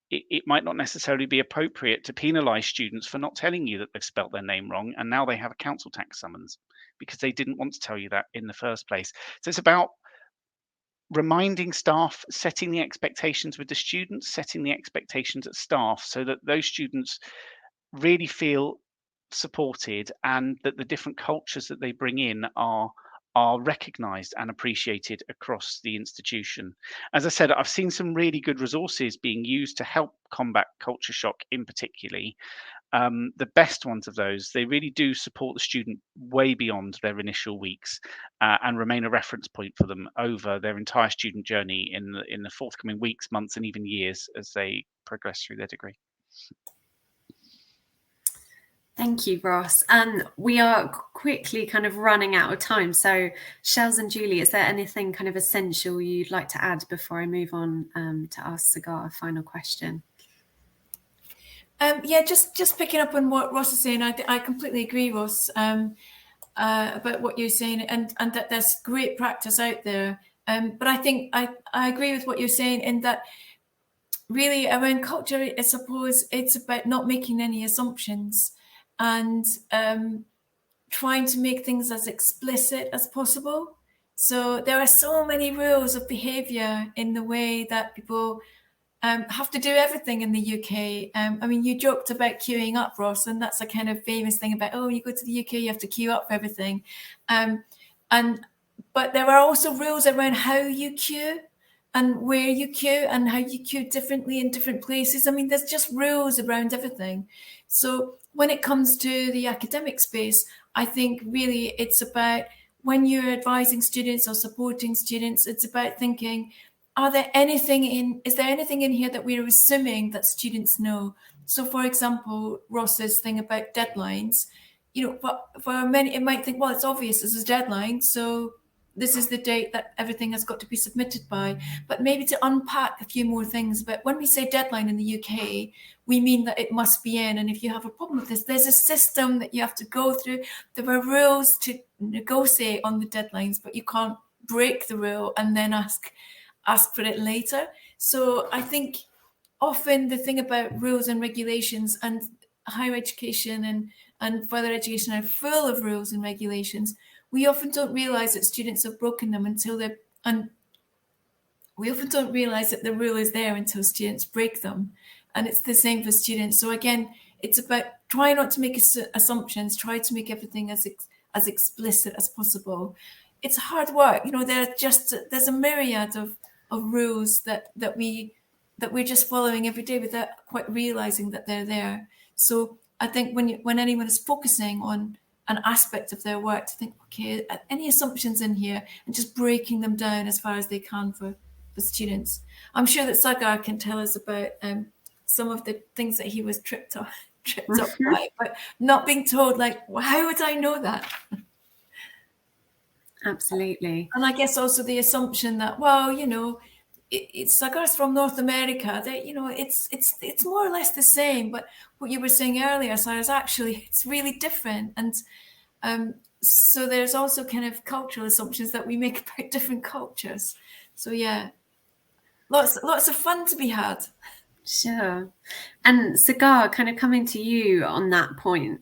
it might not necessarily be appropriate to penalise students for not telling you that they've spelt their name wrong, and now they have a council tax summons because they didn't want to tell you that in the first place. So it's about reminding staff, setting the expectations with the students, setting the expectations at staff, so that those students really feel supported, and that the different cultures that they bring in are recognized and appreciated across the institution. As I said, I've seen some really good resources being used to help combat culture shock in particularly. The best ones of those, they really do support the student way beyond their initial weeks, and remain a reference point for them over their entire student journey in the forthcoming weeks, months, and even years as they progress through their degree. Thank you, Ross. And we are quickly kind of running out of time. So, Shels and Julie, is there anything kind of essential you'd like to add before I move on to ask Sagar a final question? Yeah, just picking up on what Ross is saying, I completely agree, Ross, about what you're saying, and that there's great practice out there. But I think I agree with what you're saying in that really around culture, I suppose it's about not making any assumptions and trying to make things as explicit as possible. So there are so many rules of behaviour in the way that people have to do everything in the UK. I mean, you joked about queuing up, Ross, and that's a kind of famous thing about, oh, you go to the UK, you have to queue up for everything. But there are also rules around how you queue and where you queue and how you queue differently in different places. I mean, there's just rules around everything. So when it comes to the academic space, I think really it's about when you're advising students or supporting students, it's about thinking, is there anything in here that we're assuming that students know? So for example, Ross's thing about deadlines, but for many, it might think, well, it's obvious this is a deadline. So this is the date that everything has got to be submitted by. But maybe to unpack a few more things. But when we say deadline in the UK, we mean that it must be in. And if you have a problem with this, there's a system that you have to go through. There are rules to negotiate on the deadlines, but you can't break the rule and then ask for it later. So I think often the thing about rules and regulations, and higher education and further education are full of rules and regulations. We often don't realize that students have broken them we often don't realize that the rule is there until students break them. And it's the same for students. So again, it's about try not to make assumptions, try to make everything as explicit as possible. It's hard work. There's a myriad of rules that we're just following every day without quite realizing that they're there. So I think when anyone is focusing on an aspect of their work, to think, okay, any assumptions in here, and just breaking them down as far as they can for students. I'm sure that Sagar can tell us about some of the things that he was tripped up by, but not being told, like, well, how would I know that? Absolutely. And I guess also the assumption that, well, it's Sagar's from North America, that it's more or less the same. But what you were saying earlier, Sarah, is actually it's really different. And so there's also kind of cultural assumptions that we make about different cultures. So yeah, lots of fun to be had. Sure. And Sagar, kind of coming to you on that point,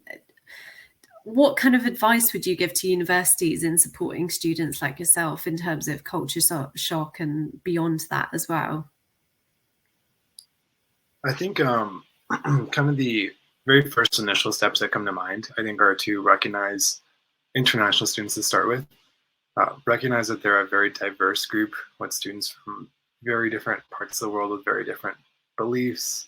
what kind of advice would you give to universities in supporting students like yourself in terms of culture shock and beyond that as well? I think kind of the very first initial steps that come to mind, I think, are to recognize international students to start with. Recognize that they're a very diverse group with students from very different parts of the world with very different beliefs,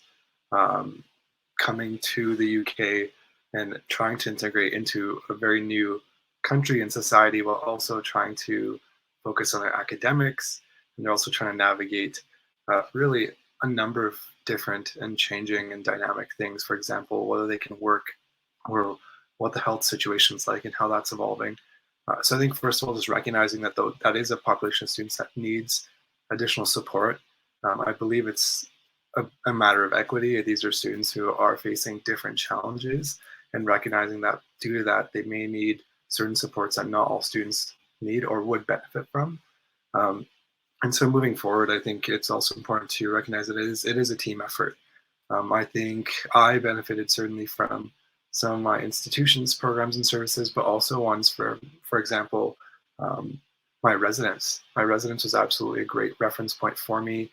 coming to the UK and trying to integrate into a very new country and society, while also trying to focus on their academics. And they're also trying to navigate really a number of different and changing and dynamic things. For example, whether they can work, or what the health situation is like and how that's evolving. So I think, first of all, just recognizing that that is a population of students that needs additional support. I believe it's a matter of equity. These are students who are facing different challenges, and recognizing that due to that, they may need certain supports that not all students need or would benefit from. And so moving forward, I think it's also important to recognize that it is a team effort. I think I benefited certainly from some of my institution's programs and services, but also ones for example, my residence. My residence was absolutely a great reference point for me.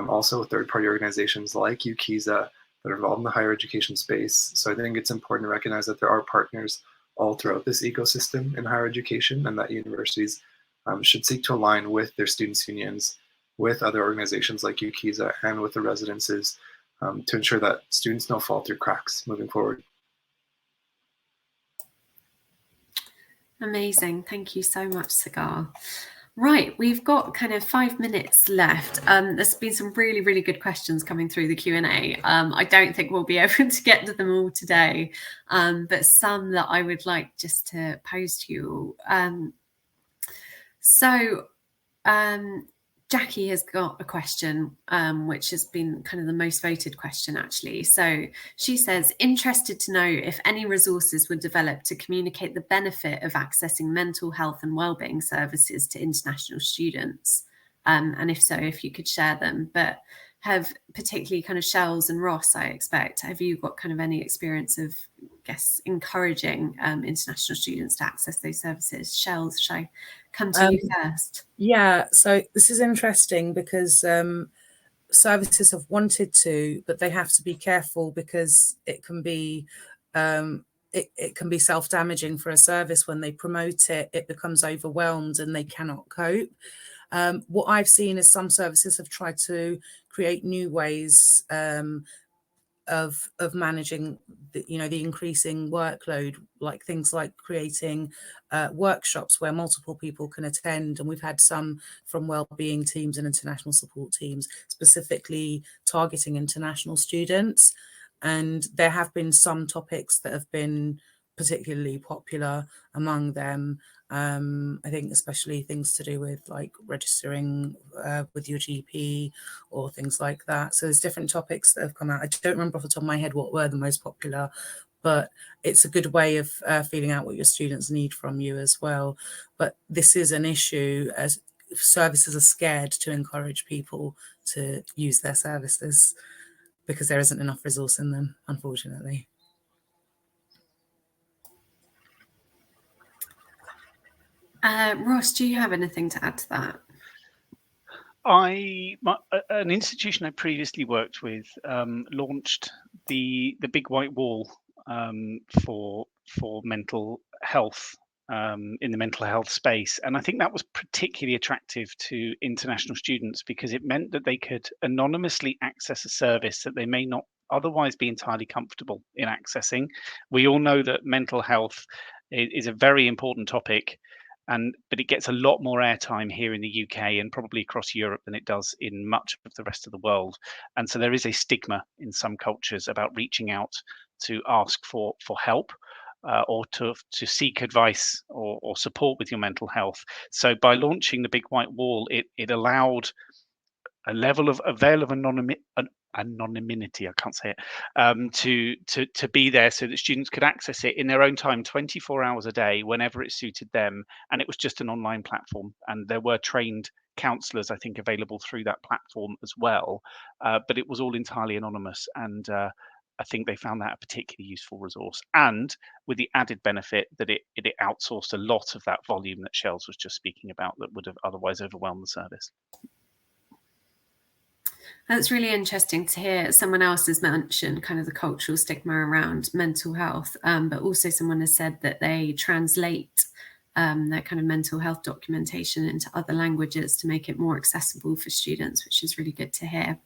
Also third-party organizations like UKISA that are involved in the higher education space. So I think it's important to recognize that there are partners all throughout this ecosystem in higher education, and that universities should seek to align with their students' unions, with other organizations like UKISA, and with the residences to ensure that students don't fall through cracks moving forward. Amazing. Thank you so much, Sagar. Right, we've got kind of 5 minutes left. There's been some really, really good questions coming through the Q&A. I don't think we'll be able to get to them all today, but some that I would like just to pose to you. Jackie has got a question, which has been kind of the most voted question, actually. So she says, interested to know if any resources were developed to communicate the benefit of accessing mental health and wellbeing services to international students. And if so, if you could share them. But have particularly kind of Shells and Ross, I expect, have you got kind of any experience of, I guess, encouraging international students to access those services? Shells, shall I come to you first? Yeah, so this is interesting because services have wanted to, but they have to be careful because it can be it can be self-damaging for a service. When they promote it, it becomes overwhelmed and they cannot cope. What I've seen is some services have tried to create new ways of managing the increasing workload, like things like creating workshops where multiple people can attend, and we've had some from wellbeing teams and international support teams specifically targeting international students. And there have been some topics that have been particularly popular among them. I think especially things to do with like registering with your GP or things like that. So there's different topics that have come out. I don't remember off the top of my head what were the most popular, but it's a good way of feeling out what your students need from you as well. But this is an issue, as services are scared to encourage people to use their services because there isn't enough resource in them, unfortunately. Ross, do you have anything to add to that? An institution I previously worked with launched the Big White Wall for mental health in the mental health space, and I think that was particularly attractive to international students because it meant that they could anonymously access a service that they may not otherwise be entirely comfortable in accessing. We all know that mental health is a very important topic, but it gets a lot more airtime here in the UK and probably across Europe than it does in much of the rest of the world. And so there is a stigma in some cultures about reaching out to ask for help or to seek advice or support with your mental health. So by launching the Big White Wall, it allowed a level of a veil of anonymity, I can't say it, to be there so that students could access it in their own time, 24 hours a day, whenever it suited them. And it was just an online platform, and there were trained counsellors, I think, available through that platform as well. But it was all entirely anonymous, and I think they found that a particularly useful resource, and with the added benefit that it outsourced a lot of that volume that Shells was just speaking about that would have otherwise overwhelmed the service. That's really interesting to hear. Someone else has mentioned kind of the cultural stigma around mental health, but also someone has said that they translate their kind of mental health documentation into other languages to make it more accessible for students, which is really good to hear.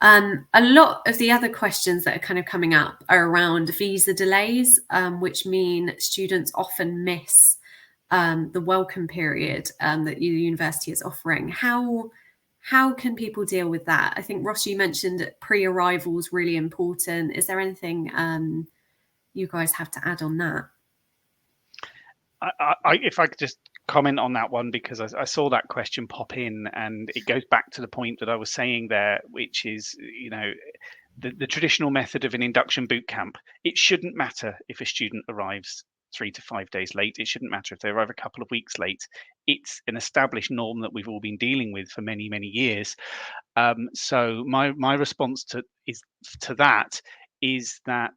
A lot of the other questions that are kind of coming up are around visa delays, which mean students often miss the welcome period that the university is offering. How can people deal with that? I think, Ross, you mentioned pre-arrival is really important. Is there anything you guys have to add on that? If I could just comment on that one, because I saw that question pop in, and it goes back to the point that I was saying there, which is, you know, the traditional method of an induction boot camp. It shouldn't matter if a student arrives 3 to 5 days late. It shouldn't matter if they arrive a couple of weeks late. It's an established norm that we've all been dealing with for many, many years. So my response to that is that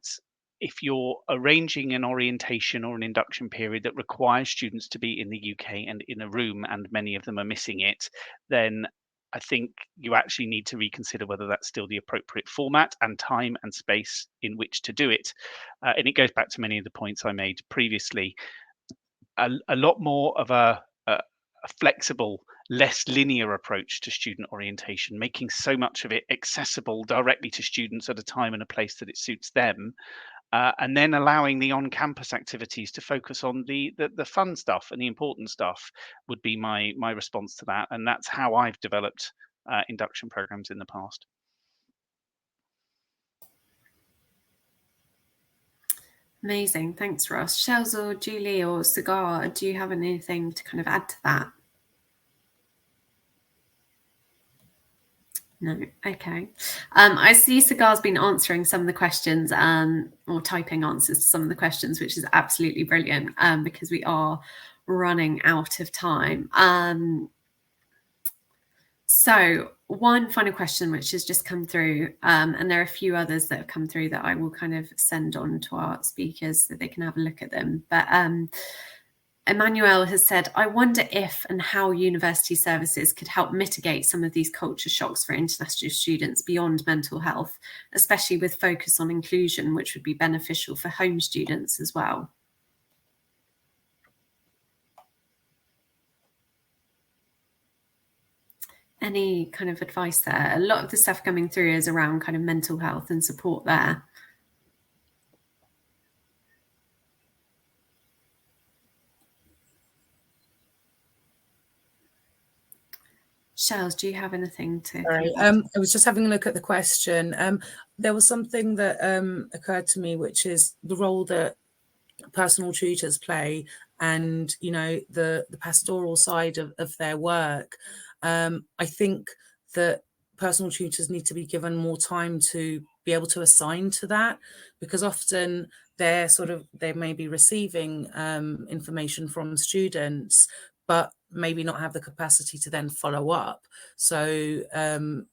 if you're arranging an orientation or an induction period that requires students to be in the UK and in a room, and many of them are missing it, then I think you actually need to reconsider whether that's still the appropriate format and time and space in which to do it. And it goes back to many of the points I made previously. A lot more of a flexible, less linear approach to student orientation, making so much of it accessible directly to students at a time and a place that it suits them. And then allowing the on-campus activities to focus on the fun stuff and the important stuff would be my response to that. And that's how I've developed induction programs in the past. Amazing, thanks Ross. Shells or Julie or Cigar, do you have anything to kind of add to that? No, okay. I see Cigar's been answering some of the questions, or typing answers to some of the questions, which is absolutely brilliant, because we are running out of time. So one final question which has just come through, and there are a few others that have come through that I will kind of send on to our speakers so they can have a look at them. But Emmanuel has said, I wonder if and how university services could help mitigate some of these culture shocks for international students beyond mental health, especially with focus on inclusion, which would be beneficial for home students as well. Any kind of advice there? A lot of the stuff coming through is around kind of mental health and support there. Shells, do you have anything to? Sorry, I was just having a look at the question. There was something that occurred to me, which is the role that personal tutors play, and you know, the pastoral side of their work. I think that personal tutors need to be given more time to be able to assign to that, because often they may be receiving information from students, but maybe not have the capacity to then follow up. So I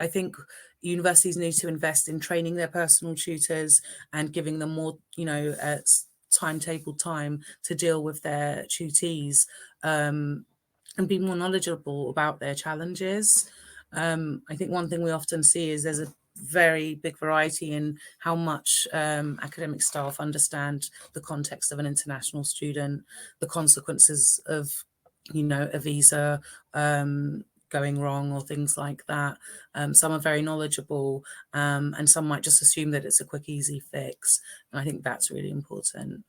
think universities need to invest in training their personal tutors and giving them more, you know, timetable time to deal with their tutees, and be more knowledgeable about their challenges. I think one thing we often see is there's a very big variety in how much academic staff understand the context of an international student, the consequences of, you know, a visa going wrong or things like that. Some are very knowledgeable, and some might just assume that it's a quick, easy fix. And I think that's really important.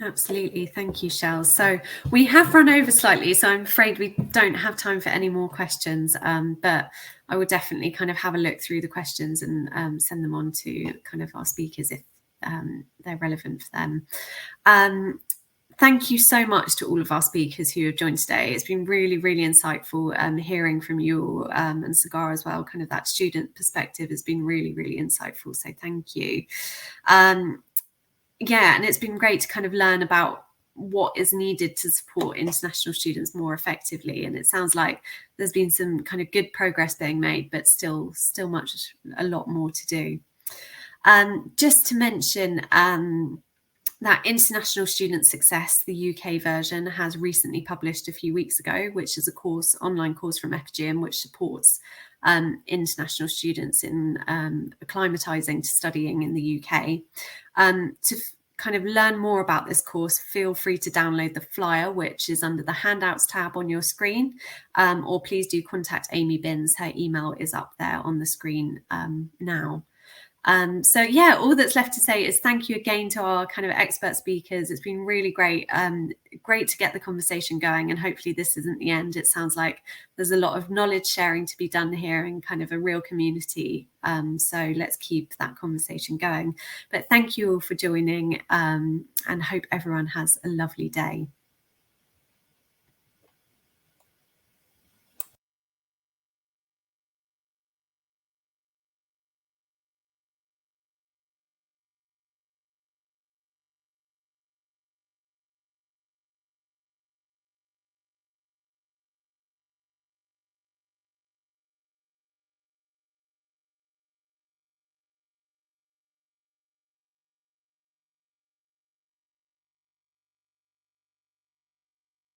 Absolutely. Thank you, Shell. So we have run over slightly, so I'm afraid we don't have time for any more questions, but I will definitely kind of have a look through the questions and send them on to kind of our speakers if they're relevant for them. Thank you so much to all of our speakers who have joined today. It's been really, really insightful hearing from you and Cigar as well. Kind of that student perspective has been really, really insightful. So thank you. Yeah, and it's been great to kind of learn about what is needed to support international students more effectively. And it sounds like there's been some kind of good progress being made, but still a lot more to do. Just to mention that International Student Success, the UK version, has recently published a few weeks ago, which is a online course from FGM, which supports international students in acclimatizing to studying in the UK. To kind of learn more about this course, feel free to download the flyer, which is under the handouts tab on your screen, or please do contact Amy Binns. Her email is up there on the screen now. So yeah, all that's left to say is thank you again to our kind of expert speakers. It's been really great, great to get the conversation going, and hopefully this isn't the end. It sounds like there's a lot of knowledge sharing to be done here and kind of a real community. So let's keep that conversation going. But thank you all for joining, and hope everyone has a lovely day.